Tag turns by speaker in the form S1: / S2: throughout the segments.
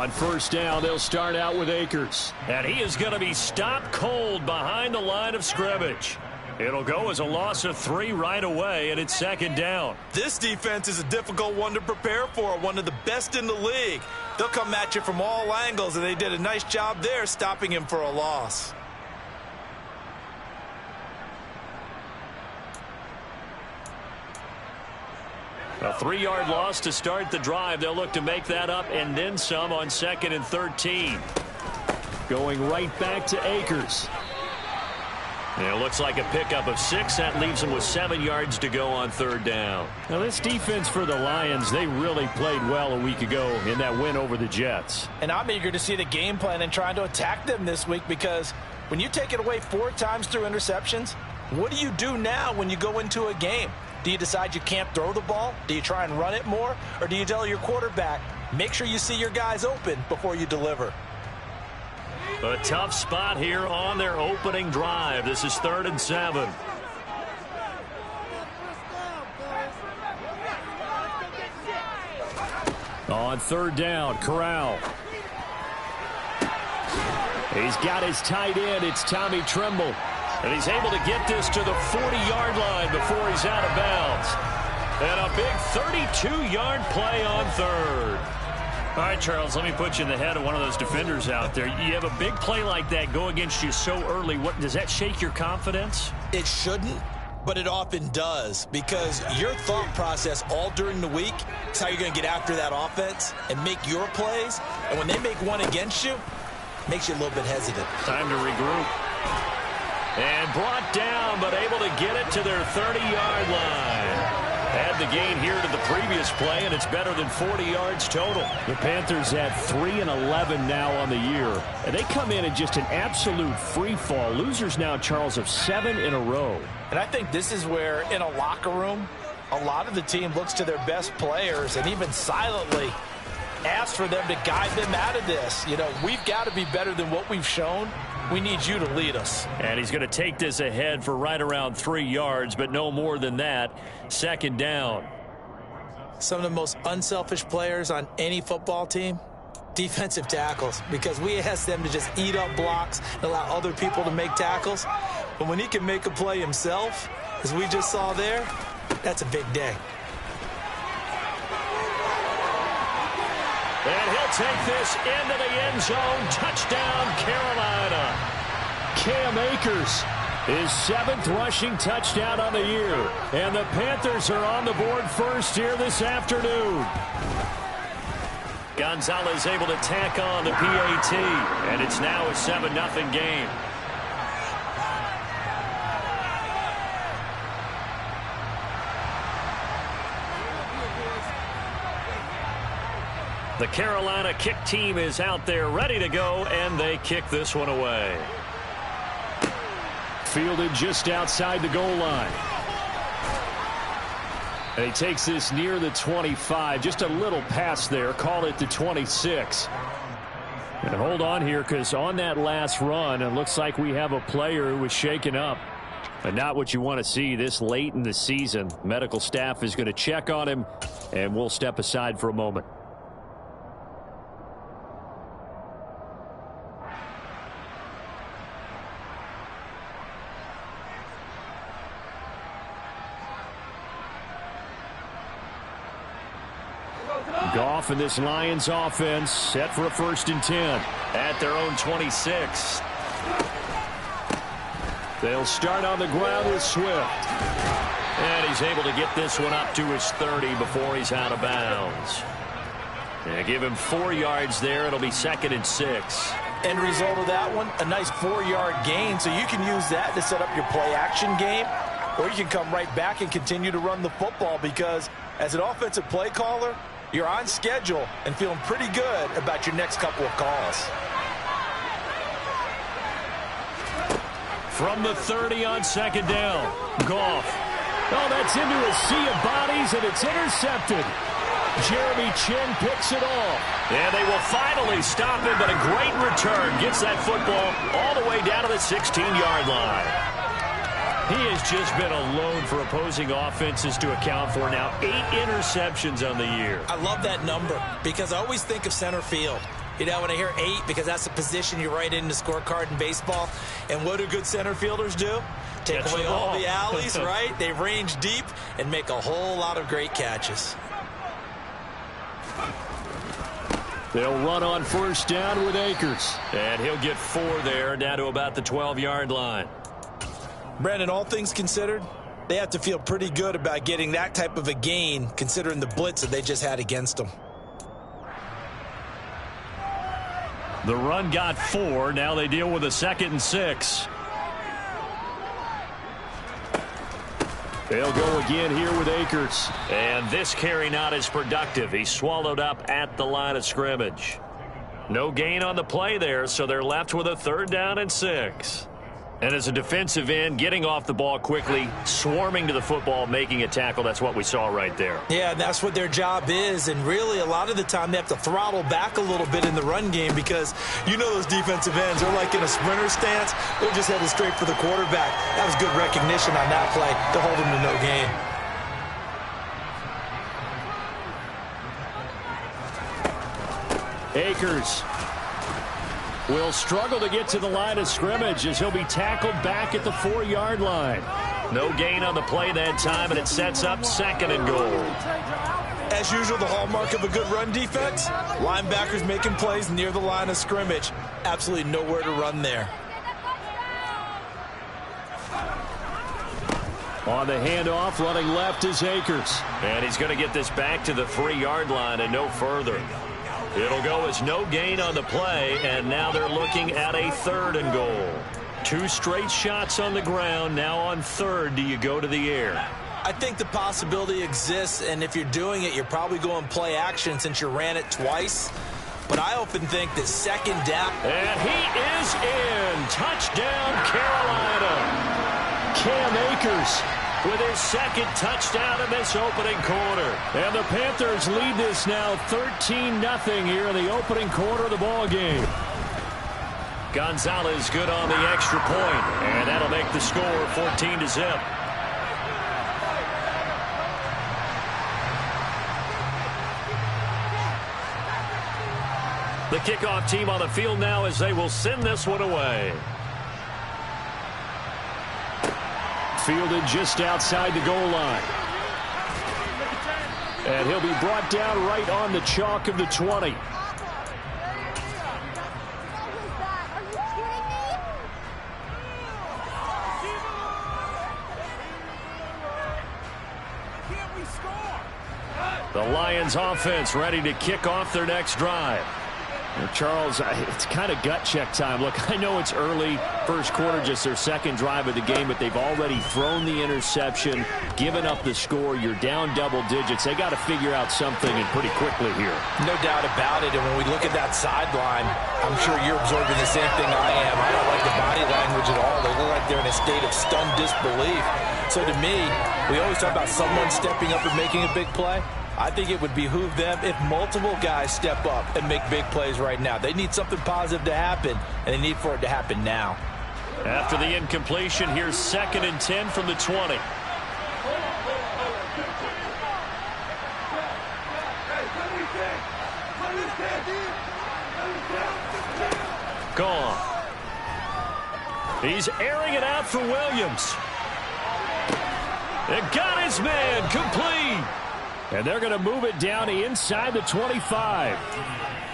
S1: On first down, they'll start out with Akers.
S2: And he is going to be stopped cold behind the line of scrimmage. It'll go as a loss of 3 right away, and it's second down.
S3: This defense is a difficult one to prepare for, one of the best in the league. They'll come at you from all angles, and they did a nice job there stopping him for a loss.
S2: A 3-yard loss to start the drive. They'll look to make that up and then some on 2nd and 13.
S1: Going right back to Akers.
S2: It looks like a pickup of 6. That leaves them with 7 yards to go on 3rd down.
S1: Now, this defense for the Lions, they really played well a week ago in that win over the Jets.
S4: And I'm eager to see the game plan and trying to attack them this week, because when you take it away 4 times through interceptions, what do you do now when you go into a game? Do you decide you can't throw the ball? Do you try and run it more? Or do you tell your quarterback, make sure you see your guys open before you deliver?
S2: A tough spot here on their opening drive. This is 3rd and 7.
S1: On 3rd down, Corral. He's got his tight end. It's Tommy Tremble.
S2: And he's able to get this to the 40-yard line before he's out of bounds. And a big 32-yard play on 3rd. All right, Charles, let me put you in the head of one of those defenders out there. You have a big play like that go against you so early. What does that shake your confidence?
S3: It shouldn't, but it often does, because your thought process all during the week is how you're going to get after that offense and make your plays. And when they make one against you, it makes you a little bit hesitant.
S2: Time to regroup. And brought down, but able to get it to their 30-yard line. Add the gain here to the previous play, and it's better than 40 yards total.
S1: The Panthers at 3-11 now on the year. And they come in just an absolute free fall. Losers now, Charles, of 7 in a row.
S4: And I think this is where, in a locker room, a lot of the team looks to their best players and even silently asks for them to guide them out of this. You know, we've got to be better than what we've shown. We need you to lead us.
S2: And he's going to take this ahead for right around 3 yards, but no more than that. 2nd down.
S3: Some of the most unselfish players on any football team, defensive tackles, because we ask them to just eat up blocks and allow other people to make tackles. But when he can make a play himself, as we just saw there, that's a big day.
S2: And he'll take this into the end zone. Touchdown, Carolina.
S1: Cam Akers, his 7th rushing touchdown on the year. And the Panthers are on the board first here this afternoon.
S2: Gonzalez able to tack on the PAT. And it's now a 7-0 game. The Carolina kick team is out there ready to go, and they kick this one away.
S1: Fielded just outside the goal line. And he takes this near the 25. Just a little pass there. Call it the 26. And hold on here, because on that last run, it looks like we have a player who was shaken up. And not what you want to see this late in the season. Medical staff is going to check on him, and we'll step aside for a moment. Goff and this Lions offense set for a 1st and 10.
S2: At their own 26.
S1: They'll start on the ground with Swift.
S2: And he's able to get this one up to his 30 before he's out of bounds. And give him 4 yards there. It'll be 2nd and 6.
S4: End result of that one, a nice 4-yard gain. So you can use that to set up your play-action game. Or you can come right back and continue to run the football, because as an offensive play caller, you're on schedule and feeling pretty good about your next couple of calls.
S2: From the 30 on 2nd down, Goff.
S1: Oh, that's into a sea of bodies, and it's intercepted. Jeremy Chin picks it off.
S2: And they will finally stop him, but a great return. Gets that football all the way down to the 16-yard line. He has just been alone for opposing offenses to account for now 8 interceptions on the year.
S3: I love that number, because I always think of center field. You know, when I hear 8, because that's the position you write in the scorecard in baseball. And what do good center fielders do? Take away all the alleys, right? They range deep and make a whole lot of great catches.
S1: They'll run on first down with Akers.
S2: And he'll get 4 there, down to about the 12-yard line.
S4: Brandon, all things considered, they have to feel pretty good about getting that type of a gain, considering the blitz that they just had against them.
S2: The run got 4. Now they deal with a 2nd and 6.
S1: They'll go again here with Akers.
S2: And this carry not as productive. He swallowed up at the line of scrimmage. No gain on the play there, so they're left with a 3rd down and 6. And as a defensive end, getting off the ball quickly, swarming to the football, making a tackle, that's what we saw right there.
S3: Yeah, that's what their job is. And really, a lot of the time, they have to throttle back a little bit in the run game because you know those defensive ends are like in a sprinter stance. They're just headed straight for the quarterback. That was good recognition on that play to hold him to no gain.
S1: Akers will struggle to get to the line of scrimmage as he'll be tackled back at the 4-yard line.
S2: No gain on the play that time, and it sets up 2nd and goal.
S4: As usual, the hallmark of a good run defense, linebackers making plays near the line of scrimmage. Absolutely nowhere to run there.
S1: On the handoff, running left is Akers.
S2: And he's going to get this back to the 3-yard line and no further. It'll go as no gain on the play, and now they're looking at a 3rd and goal. 2 straight shots on the ground. Now on 3rd, do you go to the air?
S3: I think the possibility exists, and if you're doing it, you're probably going play action since you ran it twice. But I often think that 2nd down.
S2: And he is in. Touchdown, Carolina.
S1: Cam Akers
S2: with his 2nd touchdown in this opening quarter.
S1: And the Panthers lead this now 13-0 here in the opening quarter of the ball game.
S2: Gonzalez good on the extra point, and that'll make the score 14-0. The kickoff team on the field now as they will send this one away.
S1: Fielded just outside the goal line. And he'll be brought down right on the chalk of the 20.
S2: The Lions offense ready to kick off their next drive.
S1: Charles, it's kind of gut check time. Look, I know it's early, first quarter, just their 2nd drive of the game, but they've already thrown the interception, given up the score. You're down double digits. They got to figure out something, and pretty quickly here.
S4: No doubt about it. And when we look at that sideline, I'm sure you're absorbing the same thing I am. I don't like the body language at all. They look like they're in a state of stunned disbelief. So to me, we always talk about someone stepping up and making a big play. I think it would behoove them if multiple guys step up and make big plays right now. They need something positive to happen, and they need for it to happen now.
S2: After the incompletion, here's 2nd and 10 from the 20. Gone. He's airing it out for Williams. And got his man complete.
S1: And they're going to move it down inside the 25.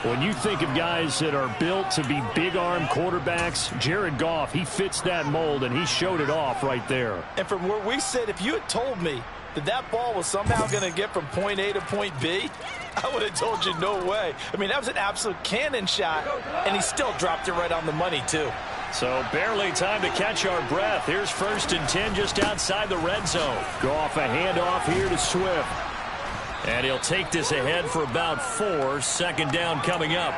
S1: When you think of guys that are built to be big-arm quarterbacks, Jared Goff, he fits that mold, and he showed it off right there.
S4: And from where we sit, if you had told me that that ball was somehow going to get from point A to point B, I would have told you no way. I mean, that was an absolute cannon shot, and he still dropped it right on the money, too.
S2: So barely time to catch our breath. Here's 1st and 10 just outside the red zone.
S1: Goff a handoff here to Swift.
S2: And he'll take this ahead for about 4. 2nd down coming up.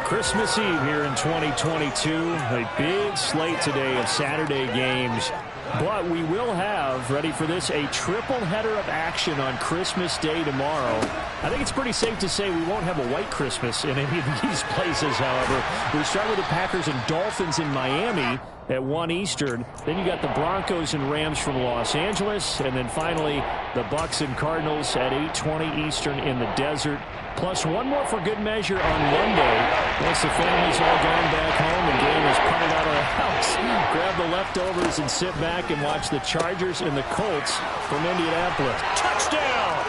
S1: Christmas Eve here in 2022. A big slate today of Saturday games. But we will have, ready for this, a triple header of action on Christmas Day tomorrow. I think it's pretty safe to say we won't have a white Christmas in any of these places, however. We start with the Packers and Dolphins in Miami at 1 Eastern. Then you got the Broncos and Rams from Los Angeles. And then finally, the Bucs and Cardinals at 8:20 Eastern in the desert. Plus one more for good measure on Monday. Once the family's all gone back home and game is punted out of the house, grab the leftovers and sit back and watch the Chargers and the Colts from Indianapolis.
S2: Touchdown!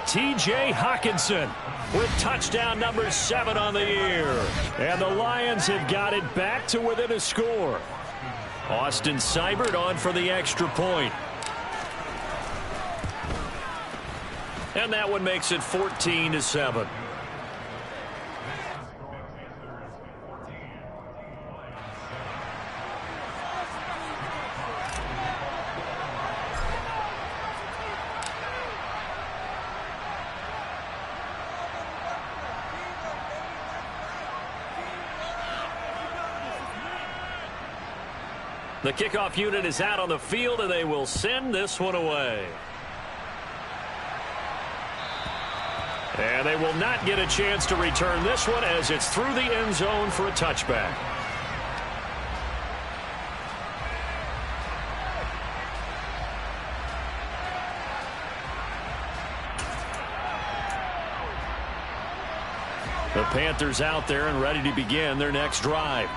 S2: T.J. Hockenson with touchdown number 7 on the year. And the Lions have got it back to within a score. Austin Seibert on for the extra point. And that one makes it 14-7. The kickoff unit is out on the field, and they will send this one away. And they will not get a chance to return this one as it's through the end zone for a touchback. The Panthers out there and ready to begin their next drive.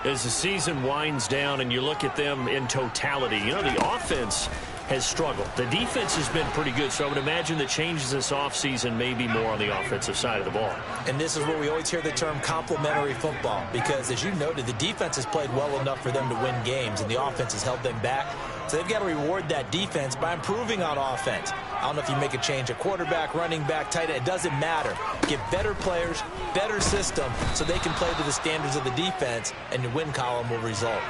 S2: As the season winds down and you look at them in totality, you know, the offense has struggled. The defense has been pretty good, so I would imagine the changes this offseason may be more on the offensive side of the ball.
S3: And this is where we always hear the term complementary football, because as you noted, the defense has played well enough for them to win games, and the offense has held them back. So they've got to reward that defense by improving on offense. I don't know if you make a change at quarterback, running back, tight end. It doesn't matter. Get better players, better system, so they can play to the standards of the defense, and the win column will result.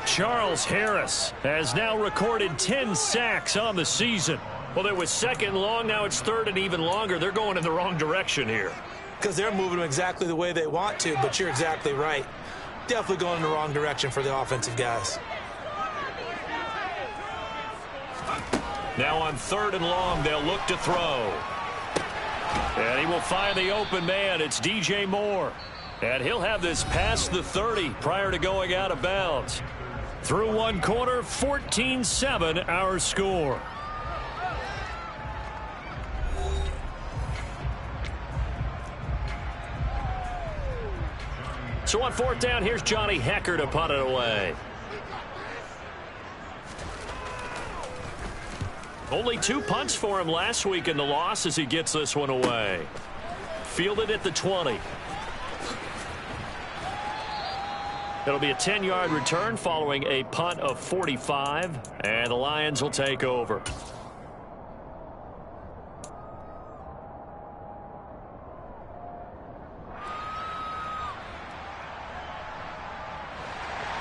S2: Charles Harris has now recorded 10 sacks on the season. Well, it was second long. Now it's third and even longer. They're going in the wrong direction here.
S3: Because they're moving them exactly the way they want to, but you're exactly right. Definitely going in the wrong direction for the offensive guys.
S2: Now on third and long, they'll look to throw. And he will find the open man. It's DJ Moore. And he'll have this past the 30 prior to going out of bounds. Through one quarter, 14-7 our score. So on fourth down, here's Johnny Hecker to punt it away. Only 2 punts for him last week in the loss as he gets this one away. Fielded at the 20. It'll be a 10-yard return following a punt of 45, and the Lions will take over.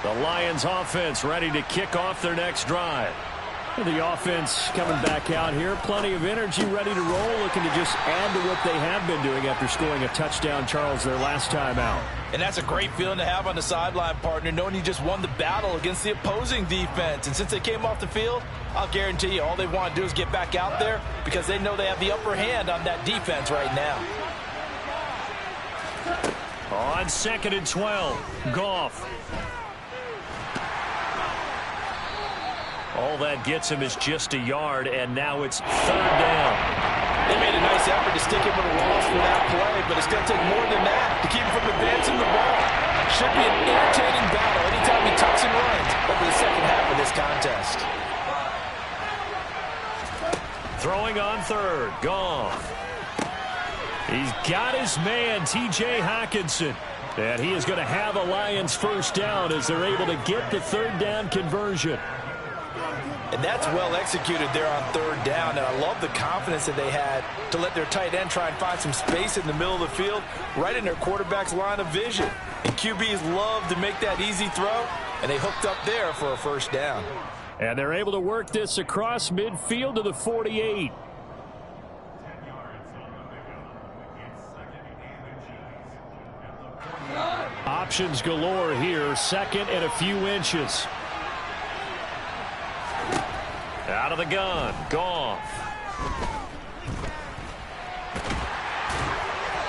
S2: The Lions offense ready to kick off their next drive. The offense coming back out here. Plenty of energy, ready to roll, looking to just add to what they have been doing after scoring a touchdown, Charles, their last time out.
S4: And that's a great feeling to have on the sideline, partner, knowing you just won the battle against the opposing defense. And since they came off the field, I'll guarantee you all they want to do is get back out there because they know they have the upper hand on that defense right now.
S2: On 2nd and 12, Goff. All that gets him is just a yard, and now it's third down.
S4: They made a nice effort to stick him with a loss for that play, but it's going to take more than that to keep him from advancing the ball. Should be an entertaining battle anytime he tucks and runs over the second half of this contest.
S2: Throwing on third, Goff. He's got his man, T.J. Hockenson. And he is going to have a Lions first down as they're able to get the third down conversion.
S4: And that's well executed there on third down. And I love the confidence that they had to let their tight end try and find some space in the middle of the field, right in their quarterback's line of vision. And QBs love to make that easy throw, and they hooked up there for a first down.
S1: And they're able to work this across midfield to the 48. Options galore here, second and a few inches.
S2: Out of the gun, Goff.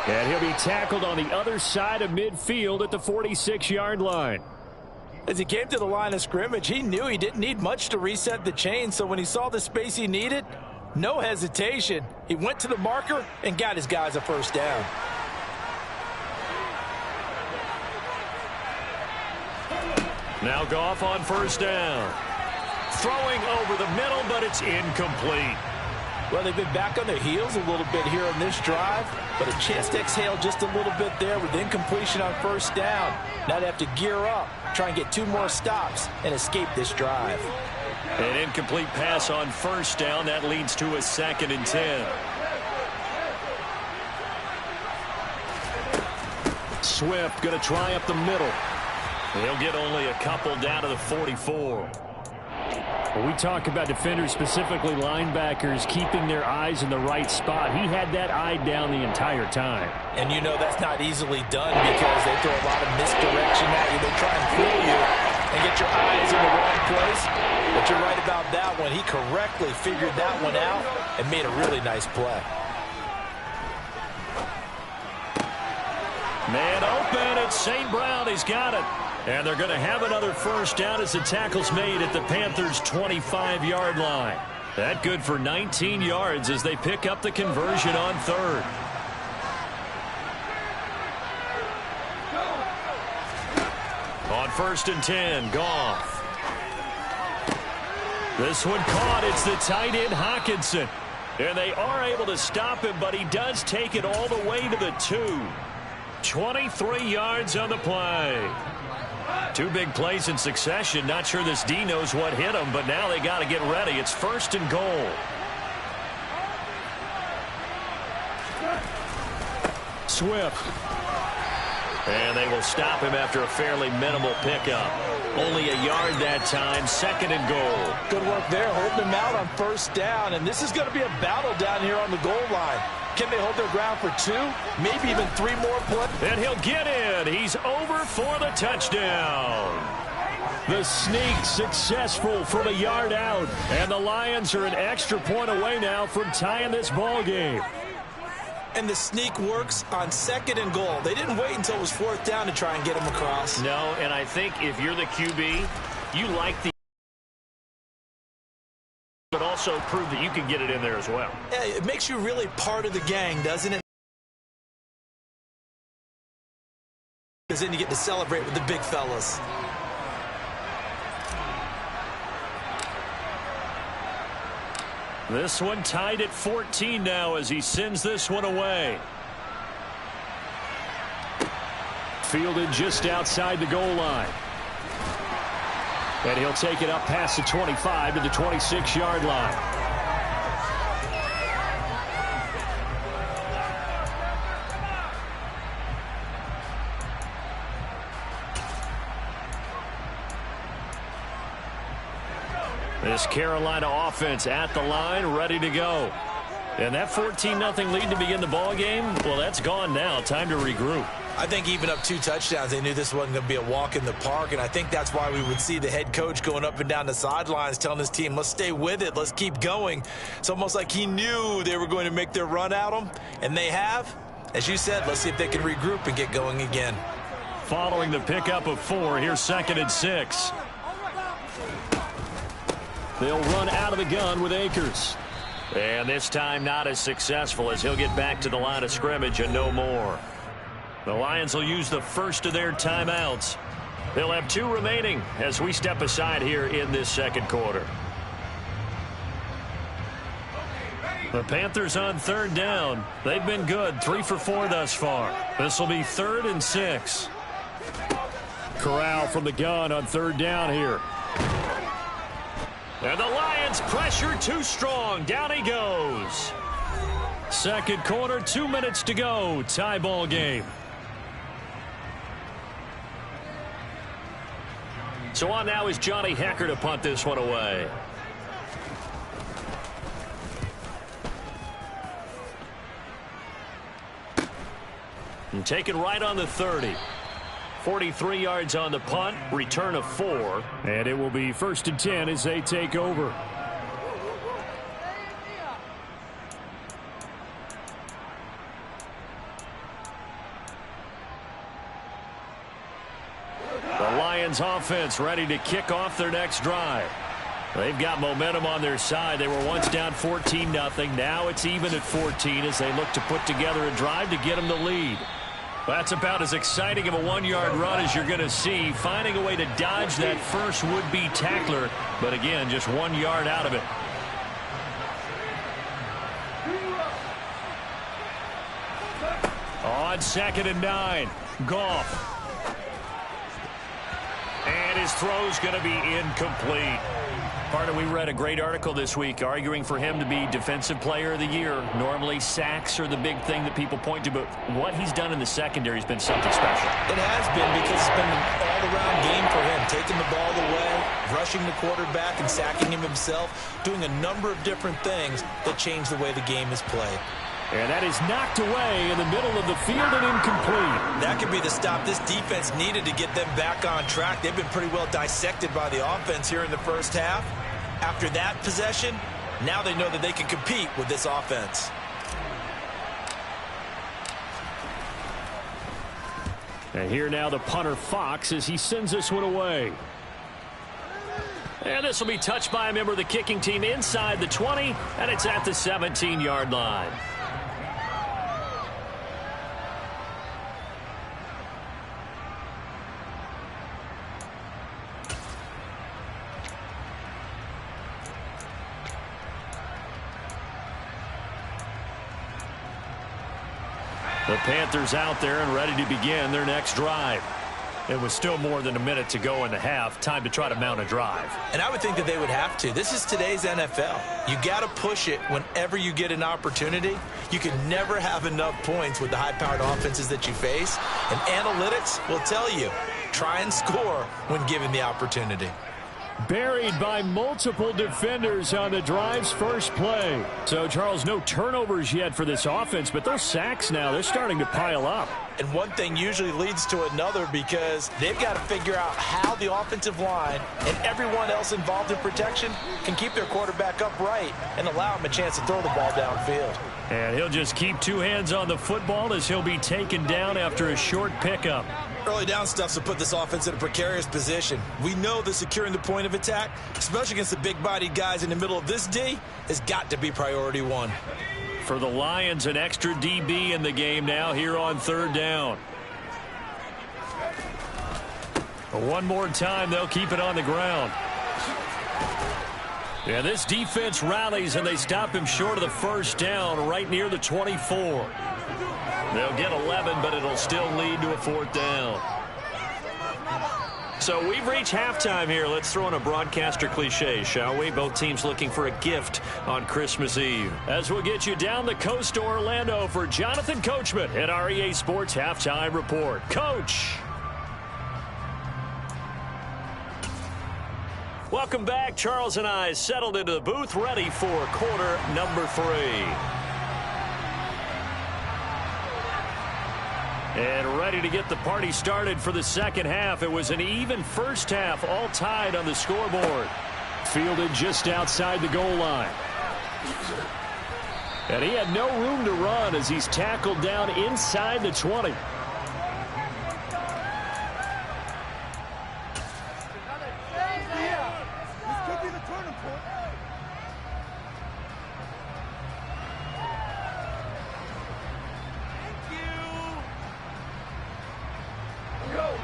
S1: And he'll be tackled on the other side of midfield at the 46-yard line.
S4: As he came to the line of scrimmage, he knew he didn't need much to reset the chain, so when he saw the space he needed, no hesitation. He went to the marker and got his guys a first down.
S2: Now Goff on first down. Throwing over the middle, but it's incomplete.
S4: Well, they've been back on their heels a little bit here on this drive, but a chance to exhale just a little bit there with incompletion on first down. Now they have to gear up, try and get 2 more stops, and escape this drive.
S2: An incomplete pass on first down. That leads to a 2nd and 10.
S1: Swift going to try up the middle.
S2: He'll get only a couple down to the 44.
S1: When we talk about defenders, specifically linebackers, keeping their eyes in the right spot, he had that eye down the entire time.
S4: And you know that's not easily done because they throw a lot of misdirection at you. They try and fool you and get your eyes in the wrong place. But you're right about that one. He correctly figured that one out and made a really nice play.
S2: Man open, it's St. Brown. He's got it. And they're going to have another first down as the tackle's made at the Panthers' 25-yard line. That good for 19 yards as they pick up the conversion on 3rd. On 1st and 10, Goff. This one caught. It's the tight end, Hockenson. And they are able to stop him, but he does take it all the way to the 2. 23 yards on the play. 2 big plays in succession. Not sure this D knows what hit him, but now they got to get ready. It's 1st and goal.
S1: Swift.
S2: And they will stop him after a fairly minimal pickup. Only a yard that time, 2nd and goal.
S4: Good work there, holding him out on first down. And this is going to be a battle down here on the goal line. Can they hold their ground for 2, maybe even 3 more plays?
S2: And he'll get in. He's over for the touchdown.
S1: The sneak successful from a yard out. And the Lions are an extra point away now from tying this ball game.
S3: And the sneak works on 2nd and goal. They didn't wait until it was 4th down to try and get him across.
S2: No, and I think if you're the QB, you like the but also prove that you can get it in there as well.
S3: Yeah, it makes you really part of the gang, doesn't it? Because then you get to celebrate with the big fellas.
S2: This one tied at 14 now as he sends this one away.
S1: Fielded just outside the goal line. And he'll take it up past the 25 to the 26-yard line. This Carolina offense at the line, ready to go. And that 14-0 lead to begin the ball game, well, that's gone now. Time to regroup.
S3: I think even up 2 touchdowns, they knew this wasn't going to be a walk in the park, and I think that's why we would see the head coach going up and down the sidelines telling his team, let's stay with it, let's keep going. It's almost like he knew they were going to make their run at him, and they have. As you said, let's see if they can regroup and get going again.
S2: Following the pickup of 4, here's 2nd and 6.
S1: They'll run out of the gun with Akers.
S2: And this time not as successful as he'll get back to the line of scrimmage and no more. The Lions will use the first of their timeouts. They'll have 2 remaining as we step aside here in this 2nd quarter. The Panthers on 3rd down. They've been good, 3 for 4 thus far. This will be 3rd and 6.
S1: Corral from the gun on 3rd down here.
S2: And the Lions pressure too strong. Down he goes.
S1: 2nd quarter, 2 minutes to go. Tie ball game.
S2: So on now is Johnny Hecker to punt this one away. And taken right on the 30. 43 yards on the punt, return of 4.
S1: And it will be 1st and 10 as they take over.
S2: Lions offense ready to kick off their next drive. They've got momentum on their side. They were once down 14-0. Now it's even at 14 as they look to put together a drive to get them the lead. That's about as exciting of a one-yard run as you're going to see, finding a way to dodge that first would-be tackler, but again, just 1 yard out of it. On 2nd and 9, Goff. And his throw's going to be incomplete. Partner, we read a great article this week arguing for him to be Defensive Player of the Year. Normally, sacks are the big thing that people point to, but what he's done in the secondary has been something special.
S3: It has been, because it's been an all-around game for him, taking the ball away, rushing the quarterback and sacking him himself, doing a number of different things that change the way the game is played.
S1: And that is knocked away in the middle of the field and incomplete.
S3: That could be the stop this defense needed to get them back on track. They've been pretty well dissected by the offense here in the first half. After that possession, now they know that they can compete with this offense.
S1: And here now the punter Fox as he sends this one away. And this will be touched by a member of the kicking team inside the 20, and it's at the 17-yard line. The Panthers out there and ready to begin their next drive. It was still more than a minute to go in the half. Time to try to mount a drive.
S3: And I would think that they would have to. This is today's NFL. You got to push it whenever you get an opportunity. You can never have enough points with the high-powered offenses that you face. And analytics will tell you, try and score when given the opportunity.
S1: Buried by multiple defenders on the drive's first play. So, Charles, no turnovers yet for this offense, but those sacks now, they're starting to pile up.
S3: And one thing usually leads to another, because they've got to figure out how the offensive line and everyone else involved in protection can keep their quarterback upright and allow him a chance to throw the ball downfield.
S1: And he'll just keep two hands on the football as he'll be taken down after a short pickup.
S3: Early down stuff to put this offense in a precarious position. We know that securing the point of attack, especially against the big-bodied guys in the middle of this D, has got to be priority one.
S1: For the Lions, an extra DB in the game now here on 3rd down. One more time, they'll keep it on the ground. Yeah, this defense rallies, and they stop him short of the first down right near the 24. They'll get 11, but it'll still lead to a 4th down.
S2: So we've reached halftime here. Let's throw in a broadcaster cliche, shall we? Both teams looking for a gift on Christmas Eve.
S1: As we'll get you down the coast to Orlando for Jonathan Coachman at our EA Sports Halftime Report. Coach!
S2: Welcome back. Charles and I settled into the booth, ready for quarter number 3.
S1: And ready to get the party started for the second half. It was an even first half, all tied on the scoreboard. Fielded just outside the goal line. And he had no room to run as he's tackled down inside the 20.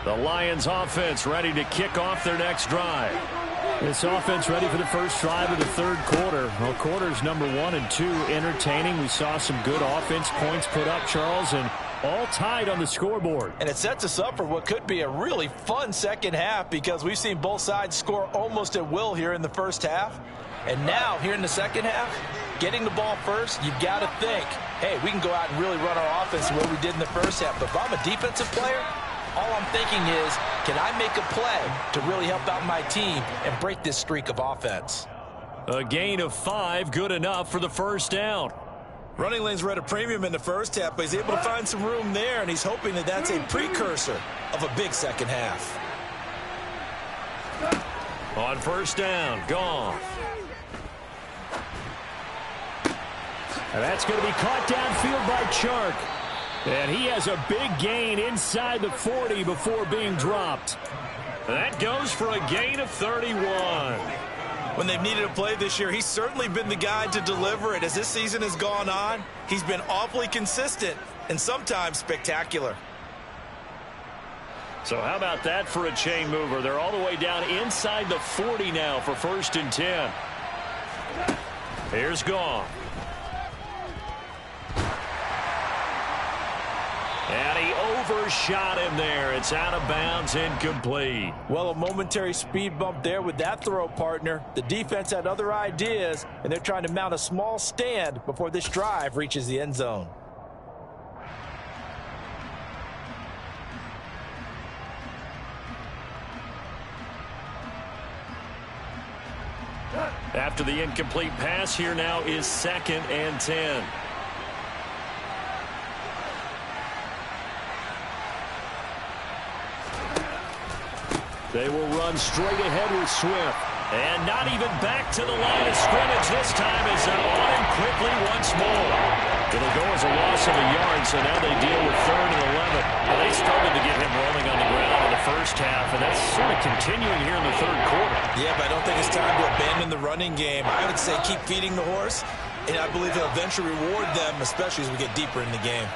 S1: The Lions offense ready to kick off their next drive. This offense ready for the first drive of the 3rd quarter. Well, quarters number 1 and 2 entertaining. We saw some good offense points put up, Charles, and all tied on the scoreboard.
S4: And it sets us up for what could be a really fun second half, because we've seen both sides score almost at will here in the first half. And now, here in the second half, getting the ball first, you've got to think, hey, we can go out and really run our offense the way we did in the first half. But if I'm a defensive player, all I'm thinking is, can I make a play to really help out my team and break this streak of offense?
S1: A gain of 5, good enough for the first down.
S3: Running lanes were at a premium in the first half, but he's able to find some room there, and he's hoping that that's a precursor of a big second half.
S1: On first down, Goff. And that's going to be caught downfield by Chark. And he has a big gain inside the 40 before being dropped.
S2: That goes for a gain of 31.
S4: When they've needed a play this year, he's certainly been the guy to deliver it. As this season has gone on, he's been awfully consistent and sometimes spectacular.
S2: So how about that for a chain mover? They're all the way down inside the 40 now for 1st and 10. Here's Goff. And he overshot him there. It's out of bounds, incomplete.
S4: Well, a momentary speed bump there with that throw, partner. The defense had other ideas, and they're trying to mount a small stand before this drive reaches the end zone.
S2: After the incomplete pass, here now is 2nd and 10.
S1: They will run straight ahead with Swift.
S2: And not even back to the line of scrimmage this time as they're on him quickly once more. It'll go as a loss of a yard, so now they deal with 3rd and 11. Well, they started to get him rolling on the ground in the first half, and that's sort of continuing here in the 3rd quarter.
S4: Yeah, but I don't think it's time to abandon the running game. I would say keep feeding the horse, and I believe he'll eventually reward them, especially as we get deeper in the game.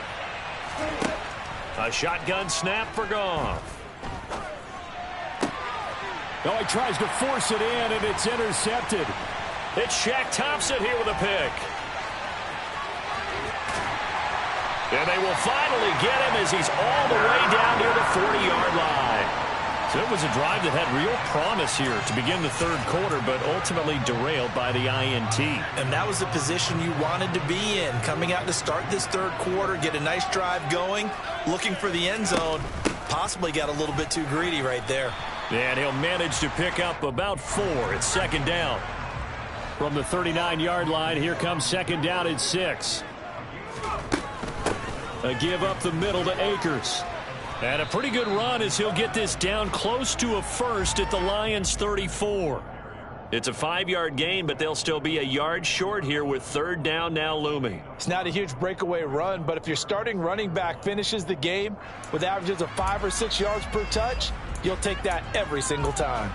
S2: A shotgun snap for Goff.
S1: Oh, he tries to force it in, and it's intercepted.
S2: It's Shaq Thompson here with a pick. And they will finally get him as he's all the way down near the 40-yard line. So it was a drive that had real promise here to begin the 3rd quarter, but ultimately derailed by the INT.
S4: And that was the position you wanted to be in, coming out to start this 3rd quarter, get a nice drive going, looking for the end zone. Possibly got a little bit too greedy right there.
S1: And he'll manage to pick up about 4. It's 2nd down. From the 39-yard line, here comes 2nd down and 6. A give up the middle to Akers. And a pretty good run as he'll get this down close to a first at the Lions' 34.
S2: It's a 5-yard gain, but they'll still be a yard short here with 3rd down now looming.
S4: It's not a huge breakaway run, but if your starting running back finishes the game with averages of 5 or 6 yards per touch, you'll take that every single time.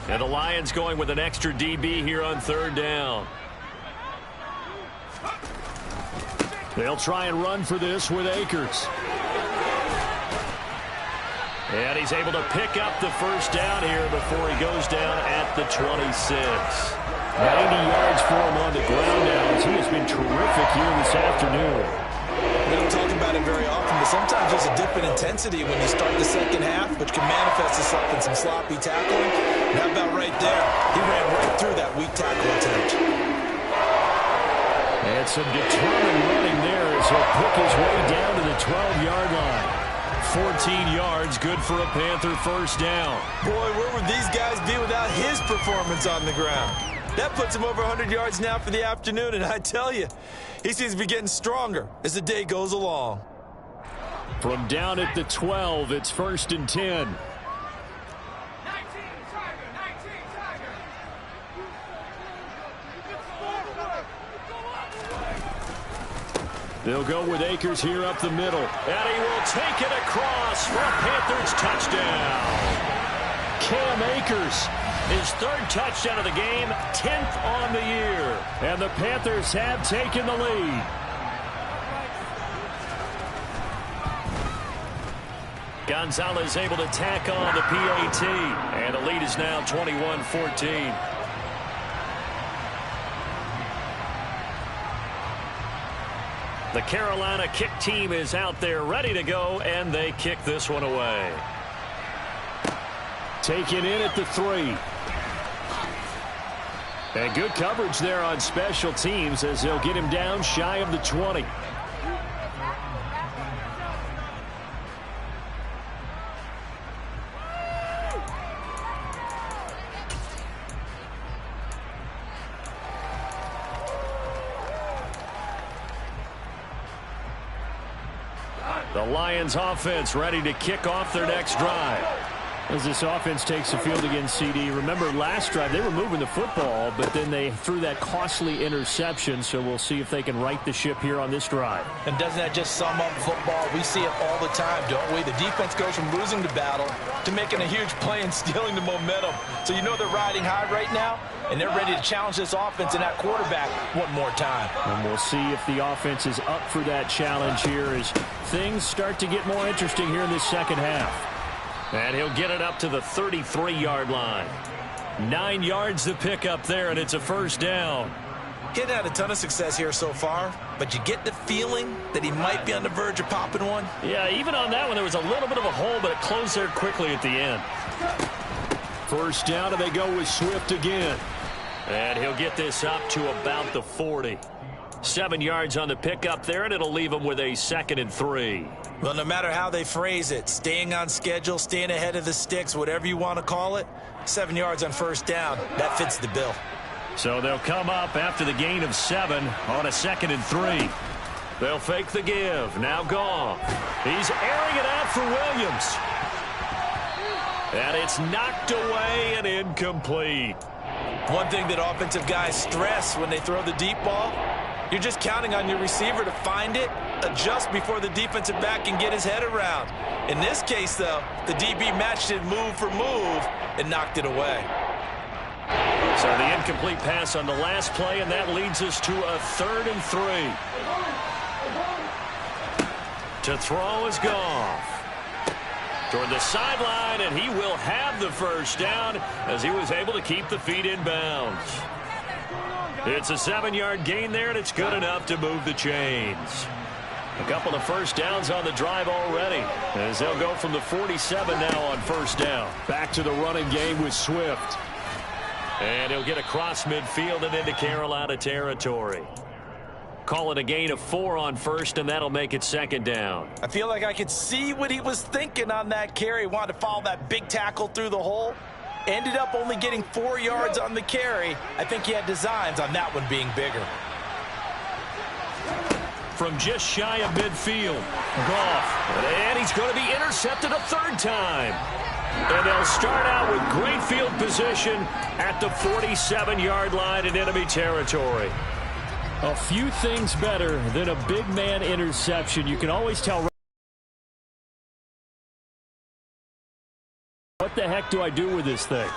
S2: And the Lions going with an extra DB here on 3rd down.
S1: They'll try and run for this with Akers.
S2: And he's able to pick up the 1st down here before he goes down at the 26.
S1: 90 yards for him on the ground now as he has been terrific here this afternoon.
S4: We don't talk about it very often, but sometimes there's a dip in intensity when you start the 2nd half, which can manifest itself in some sloppy tackling. And how about right there? He ran right through that weak tackle attempt.
S1: And some determined running there as he'll pick his way down to the 12-yard line.
S2: 14 yards, good for a Panther 1st down.
S4: Boy, where would these guys be without his performance on the ground? That puts him over 100 yards now for the afternoon, and I tell you, he seems to be getting stronger as the day goes along.
S1: From down at the 12, it's 1st and 10. They'll go with Akers here up the middle.
S2: And he will take it across for a Panthers touchdown.
S1: Cam Akers.
S2: His 3rd touchdown of the game, 10th on the year.
S1: And the Panthers have taken the lead.
S2: Gonzalez able to tack on the PAT. And the lead is now 21-14. The Carolina kick team is out there ready to go, and they kick this one away.
S1: Taken in at the 3. And good coverage there on special teams as they'll get him down shy of the 20.
S2: The Lions offense ready to kick off their next drive.
S1: As this offense takes the field against CD, remember last drive they were moving the football, but then they threw that costly interception, so we'll see if they can right the ship here on this drive.
S4: And doesn't that just sum up football? We see it all the time, don't we? The defense goes from losing the battle to making a huge play and stealing the momentum. So you know they're riding high right now, and they're ready to challenge this offense and that quarterback one more time.
S1: And we'll see if the offense is up for that challenge here as things start to get more interesting here in this second half.
S2: And he'll get it up to the 33-yard line. 9 yards to pick up there, and it's a first down.
S3: He hadn't had a ton of success here so far, but you get the feeling that he might be on the verge of popping one.
S2: Yeah, even on that one, there was a little bit of a hole, but it closed there quickly at the end.
S1: First down, and they go with Swift again.
S2: And he'll get this up to about the 40. 7 yards on the pickup there, and it'll leave him with a 2nd and 3.
S3: Well, no matter how they phrase it, staying on schedule, staying ahead of the sticks, whatever you want to call it, 7 yards on first down, that fits the bill.
S2: So they'll come up after the gain of 7 on a 2nd and 3. They'll fake the give. Now Goff. He's airing it out for Williams. And it's knocked away and incomplete.
S3: One thing that offensive guys stress when they throw the deep ball, you're just counting on your receiver to find it, adjust before the defensive back can get his head around. In this case, though, the DB matched it move for move and knocked it away.
S2: So the incomplete pass on the last play, and that leads us to a 3rd and 3. To throw is Goff. Toward the sideline, and he will have the first down as he was able to keep the feet in bounds. It's a 7-yard gain there, and it's good enough to move the chains. A couple of first downs on the drive already, as they'll go from the 47 now on first down.
S1: Back to the running game with Swift.
S2: And he'll get across midfield and into Carolina territory. Call it a gain of 4 on first, and that'll make it 2nd down.
S4: I feel like I could see what he was thinking on that carry. Wanted to follow that big tackle through the hole. Ended up only getting 4 yards on the carry. I think he had designs on that one being bigger.
S2: From just shy of midfield, Goff. And he's going to be intercepted a 3rd time. And they'll start out with great field position at the 47-yard line in enemy territory.
S1: A few things better than a big man interception. You can always tell, what the heck do I do with this thing?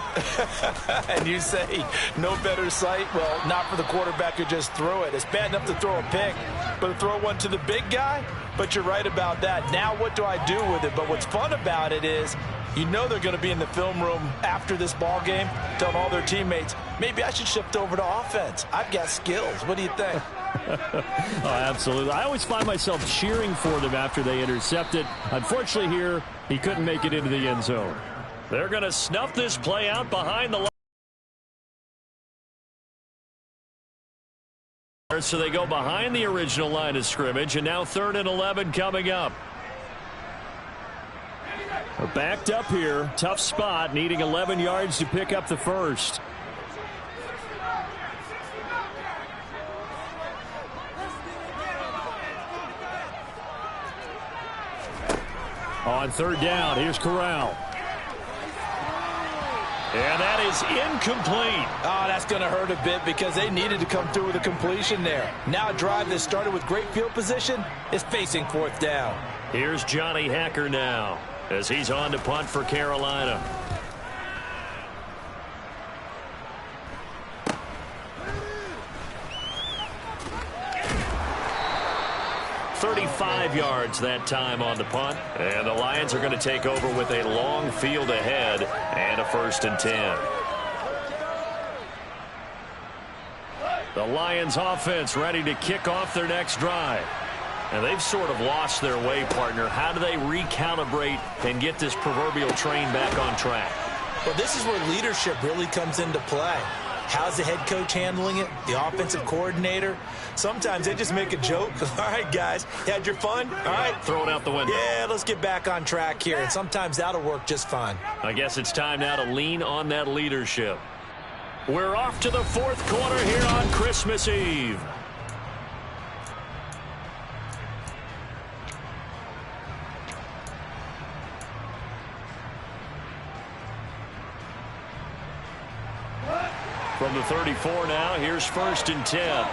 S4: And you say, no better sight? Well, not for the quarterback who just threw it. It's bad enough to throw a pick, but to throw one to the big guy? But you're right about that. Now what do I do with it? But what's fun about it is, you know they're going to be in the film room after this ball game telling all their teammates, maybe I should shift over to offense. I've got skills. What do you think?
S1: Oh, absolutely. I always find myself cheering for them after they intercept it. Unfortunately here, he couldn't make it into the end zone.
S2: They're going to snuff this play out behind the line. So they go behind the original line of scrimmage, and now 3rd and 11 coming up.
S1: We're backed up here. Tough spot, needing 11 yards to pick up the first. On 3rd down, here's Corral.
S2: And that is incomplete.
S4: Oh, that's going to hurt a bit because they needed to come through with a completion there. Now a drive that started with great field position is facing 4th down.
S2: Here's Johnny Hacker now as he's on to punt for Carolina. "35 yards that time on the punt. And the Lions are going to take over with a long field ahead and a 1st and 10. The Lions offense ready to kick off their next drive. And they've sort of lost their way, partner. How do they recalibrate and get this proverbial train back on track?
S3: Well, this is where leadership really comes into play. How's the head coach handling it? The offensive coordinator? Sometimes they just make a joke. All right, guys, you had your fun? All right.
S2: Throw it out the window.
S3: Yeah, let's get back on track here. And sometimes that'll work just fine.
S2: I guess it's time now to lean on that leadership. We're off to the 4th quarter here on Christmas Eve. From the 34 now, here's 1st and 10.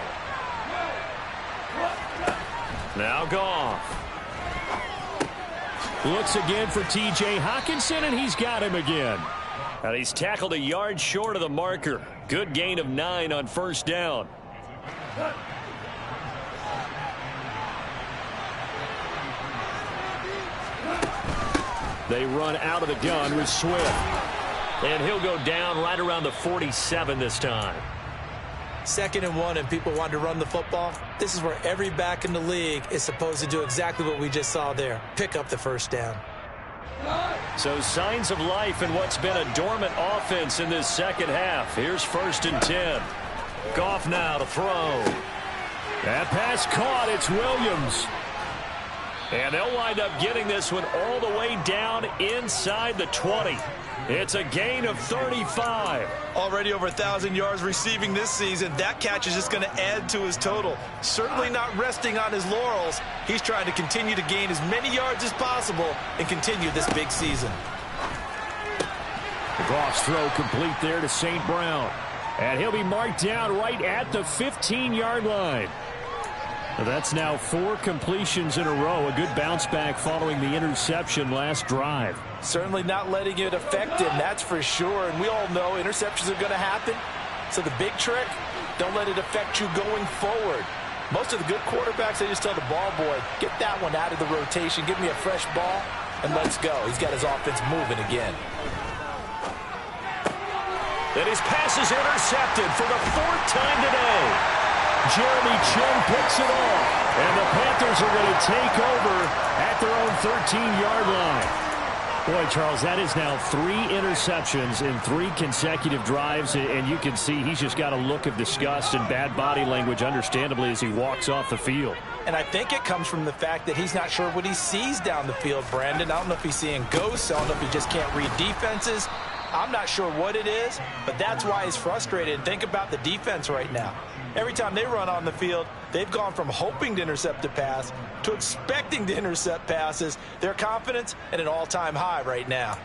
S2: Now Goff.
S1: Looks again for T.J. Hockenson, and he's got him again.
S2: And he's tackled a yard short of the marker. Good gain of 9 on 1st down.
S1: They run out of the gun with Swift.
S2: And he'll go down right around the 47 this time.
S3: 2nd and 1, and people want to run the football. This is where every back in the league is supposed to do exactly what we just saw there. Pick up the 1st down.
S2: So signs of life in what's been a dormant offense in this second half. Here's 1st and 10. Goff now to throw.
S1: That pass caught. It's Williams.
S2: And they'll wind up getting this one all the way down inside the 20. It's a gain of 35.
S4: Already over 1,000 yards receiving this season. That catch is just going to add to his total. Certainly not resting on his laurels. He's trying to continue to gain as many yards as possible and continue this big season.
S1: Goff's throw complete there to St. Brown. And he'll be marked down right at the 15-yard line. That's now 4 completions in a row. A good bounce back following the interception last drive.
S4: Certainly not letting it affect him, that's for sure. And we all know interceptions are going to happen. So the big trick, don't let it affect you going forward. Most of the good quarterbacks, they just tell the ball boy, get that one out of the rotation, give me a fresh ball, and let's go. He's got his offense moving again.
S2: And his pass is intercepted for the 4th time today.
S1: Jeremy Chin picks it off. And the Panthers are going to take over at their own 13-yard line. Boy, Charles, that is now 3 interceptions in 3 consecutive drives. And you can see he's just got a look of disgust and bad body language, understandably, as he walks off the field.
S4: And I think it comes from the fact that he's not sure what he sees down the field, Brandon. I don't know if he's seeing ghosts. I don't know if he just can't read defenses. I'm not sure what it is, but that's why he's frustrated. Think about the defense right now. Every time they run on the field, they've gone from hoping to intercept a pass to expecting to intercept passes. Their confidence at an all-time high right now.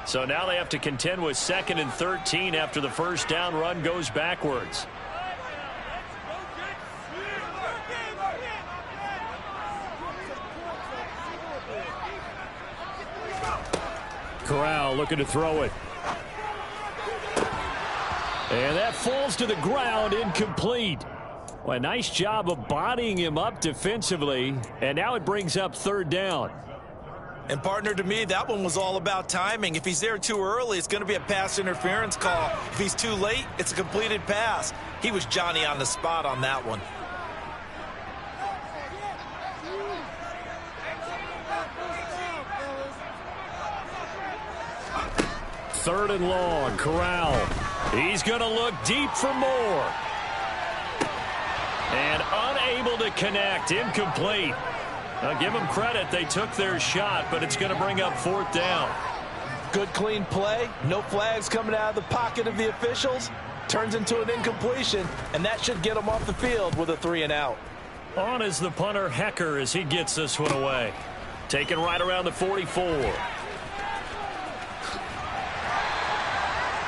S2: So now they have to contend with 2nd and 13 after the 1st down run goes backwards.
S1: Corral looking to throw it. And that falls to the ground, incomplete. Well, a nice job of bodying him up defensively. And now it brings up 3rd down.
S4: And partner, to me, that one was all about timing. If he's there too early, it's going to be a pass interference call. If he's too late, it's a completed pass. He was Johnny on the spot on that one.
S1: 3rd and long. Corral.
S2: He's going to look deep for more. And unable to connect. Incomplete. Now give them credit. They took their shot, but it's going to bring up 4th down.
S4: Good, clean play. No flags coming out of the pocket of the officials. Turns into an incompletion, and that should get them off the field with a 3-and-out.
S2: On is the punter, Hecker, as he gets this one away. Taken right around the 44.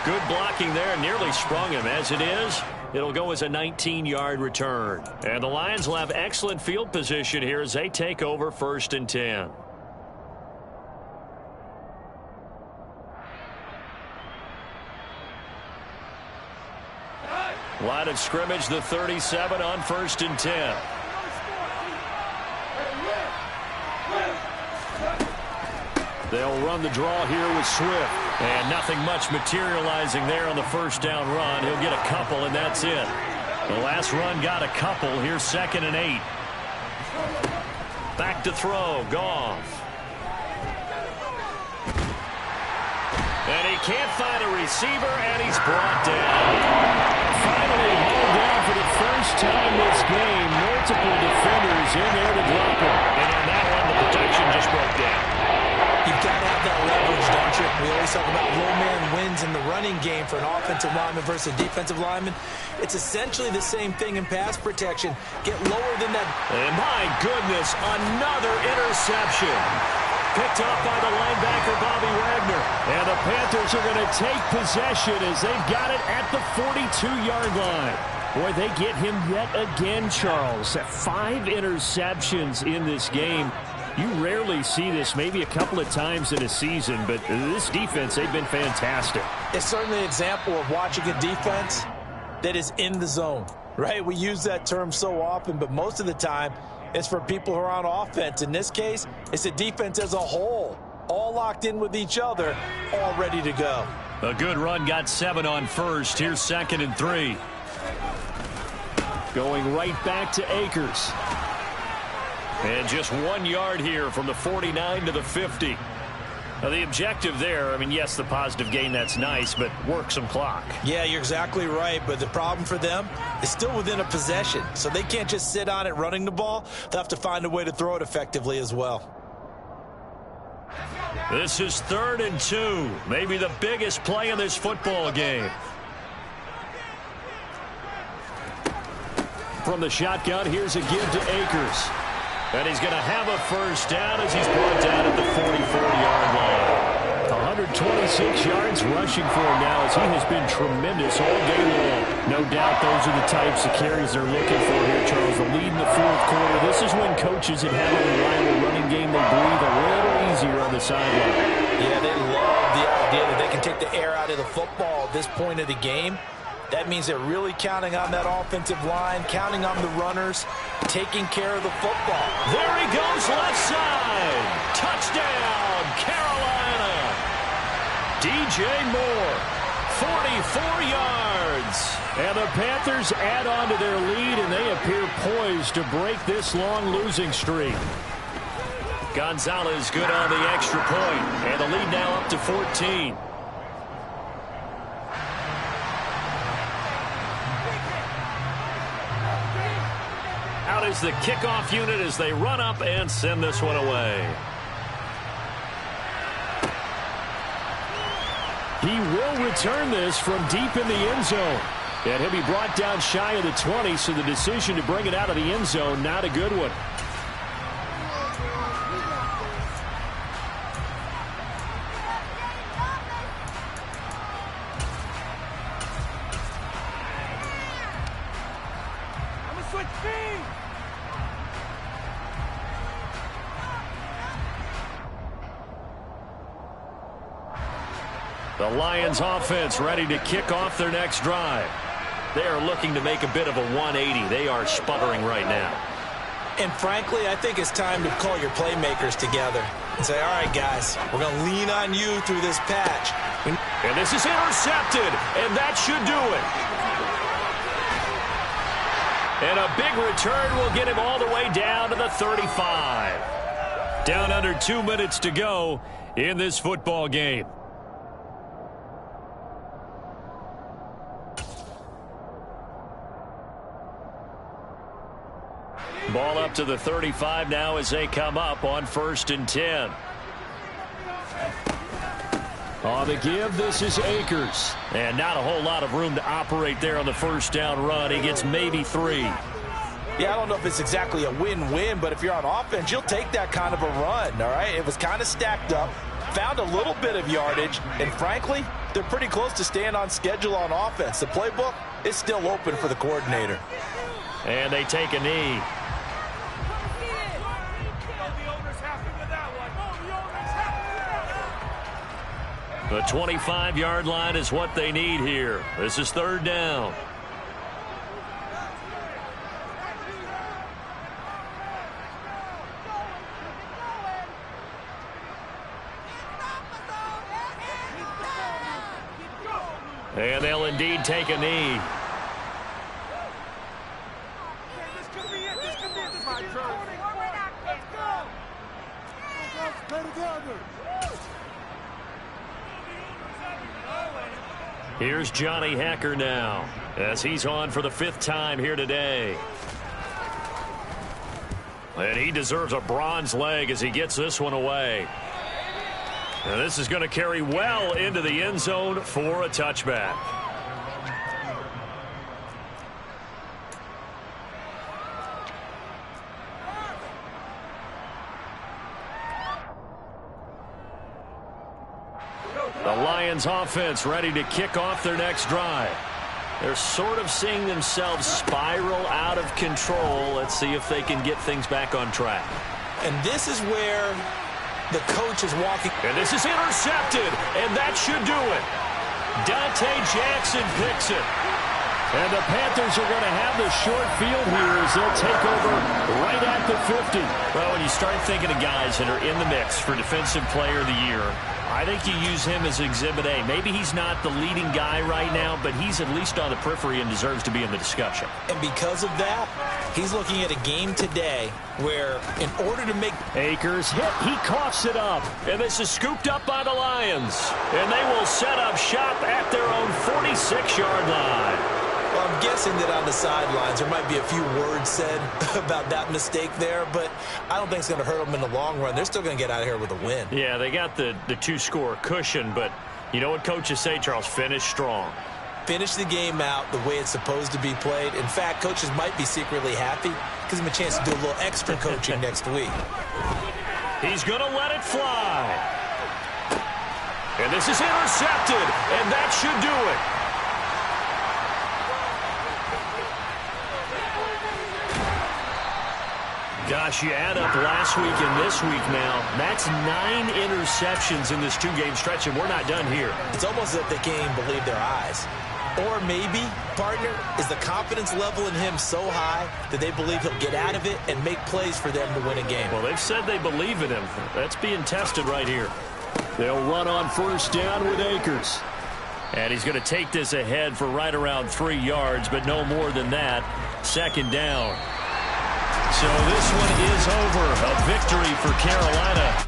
S2: Good blocking there. Nearly sprung him. As it is, it'll go as a 19-yard return. And the Lions will have excellent field position here as they take over 1st and 10. Line of scrimmage, the 37 on 1st and 10.
S1: They'll run the draw here with Swift.
S2: And nothing much materializing there on the 1st down run. He'll get a couple, and that's it. The last run got a couple. Here's 2nd and 8. Back to throw. Goff. And he can't find a receiver, and he's brought down.
S1: Finally hauled down for the first time this game. Multiple defenders in there to drop him.
S2: And on that one, the protection just broke down.
S3: You've got to have that leverage, don't you? We always talk about low man wins in in the running game for an offensive lineman versus a defensive lineman, it's essentially the same thing in pass protection. Get lower than that.
S2: And my goodness, another interception. Picked off by the linebacker, Bobby Wagner.
S1: And the Panthers are going to take possession as they've got it at the 42-yard line. Boy, they get him yet again, Charles. 5 interceptions in this game. You rarely see this, maybe a couple of times in a season, but this defense, they've been fantastic.
S3: It's certainly an example of watching a defense that is in the zone, right? We use that term so often, but most of the time, it's for people who are on offense. In this case, it's a defense as a whole, all locked in with each other, all ready to go.
S2: A good run, got 7 on first. Here's 2nd and 3.
S1: Going right back to Akers.
S2: And just 1 yard here from the 49 to the 50.
S1: Now, the objective there, I mean, yes, the positive gain, that's nice, but work some clock.
S3: Yeah, you're exactly right, but the problem for them is still within a possession, so they can't just sit on it running the ball. They'll have to find a way to throw it effectively as well.
S2: This is 3rd and 2, maybe the biggest play in this football game.
S1: From the shotgun, here's a give to Akers.
S2: And he's going to have a first down as he's brought down at the 44-yard line.
S1: 126 yards rushing for him now as he has been tremendous all game long. No doubt those are the types of carries they're looking for here, Charles. The lead in the 4th quarter. This is when coaches that have a reliable running game, they breathe a little easier on the sideline.
S3: Yeah, they love the idea that they can take the air out of the football at this point of the game. That means they're really counting on that offensive line, counting on the runners, taking care of the football.
S2: There he goes, left side. Touchdown, Carolina. DJ Moore, 44 yards.
S1: And the Panthers add on to their lead, and they appear poised to break this long losing streak.
S2: Gonzalez good on the extra point, and the lead now up to 14. Out is the kickoff unit as they run up and send this one away.
S1: He will return this from deep in the end zone. And he'll be brought down shy of the 20, so the decision to bring it out of the end zone, not a good one.
S2: The Lions offense ready to kick off their next drive. They are looking to make a bit of a 180. They are sputtering right now.
S3: And frankly, I think it's time to call your playmakers together and say, all right, guys, we're going to lean on you through this patch.
S2: And this is intercepted, and that should do it. And a big return will get him all the way down to the 35. Down under 2 minutes to go in this football game. Ball up to the 35 now as they come up on 1st and 10.
S1: On the give, this is Akers.
S2: And not a whole lot of room to operate there on the first down run. He gets maybe 3.
S4: Yeah, I don't know if it's exactly a win-win, but if you're on offense, you'll take that kind of a run, all right? It was kind of stacked up, found a little bit of yardage, and frankly, they're pretty close to staying on schedule on offense. The playbook is still open for the coordinator.
S2: And they take a knee. The 25-yard line is what they need here. This is 3rd down. And they'll indeed take a knee.
S5: This could be it. This could be it. This could be it. Let's go. Play together.
S2: Here's Johnny Hacker now as he's on for the 5th time here today. And he deserves a bronze leg as he gets this one away. And this is going to carry well into the end zone for a touchback. The Lions offense ready to kick off their next drive. They're sort of seeing themselves spiral out of control. Let's see if they can get things back on track.
S3: And this is where the coach is walking.
S2: And this is intercepted, and that should do it. Dante Jackson picks it.
S1: And the Panthers are going to have the short field here as they'll take over right at the 50.
S2: Well, when you start thinking of guys that are in the mix for Defensive Player of the Year, I think you use him as Exhibit A. Maybe he's not the leading guy right now, but he's at least on the periphery and deserves to be in the discussion.
S3: And because of that, he's looking at a game today where in order to make...
S1: Akers hit, he coughs it up.
S2: And this is scooped up by the Lions. And they will set up shop at their own 46-yard line.
S3: Well, I'm guessing that on the sidelines there might be a few words said about that mistake there, but I don't think it's going to hurt them in the long run. They're still going to get out of here with a win.
S2: Yeah, they got the two-score cushion, but you know what coaches say, Charles? Finish strong.
S3: Finish the game out the way it's supposed to be played. In fact, coaches might be secretly happy because them a chance to do a little extra coaching next week.
S2: He's going to let it fly. And this is intercepted, and that should do it. Gosh, you add up last week and this week now. That's 9 interceptions in this two-game stretch, and we're not done here.
S3: It's almost as if they can't even believe their eyes. Or maybe, partner, is the confidence level in him so high that they believe he'll get out of it and make plays for them to win a game.
S2: Well, they've said they believe in him. That's being tested right here.
S1: They'll run on first down with Akers.
S2: And he's going to take this ahead for right around 3 yards, but no more than that. Second down. So this one is over. A victory for Carolina.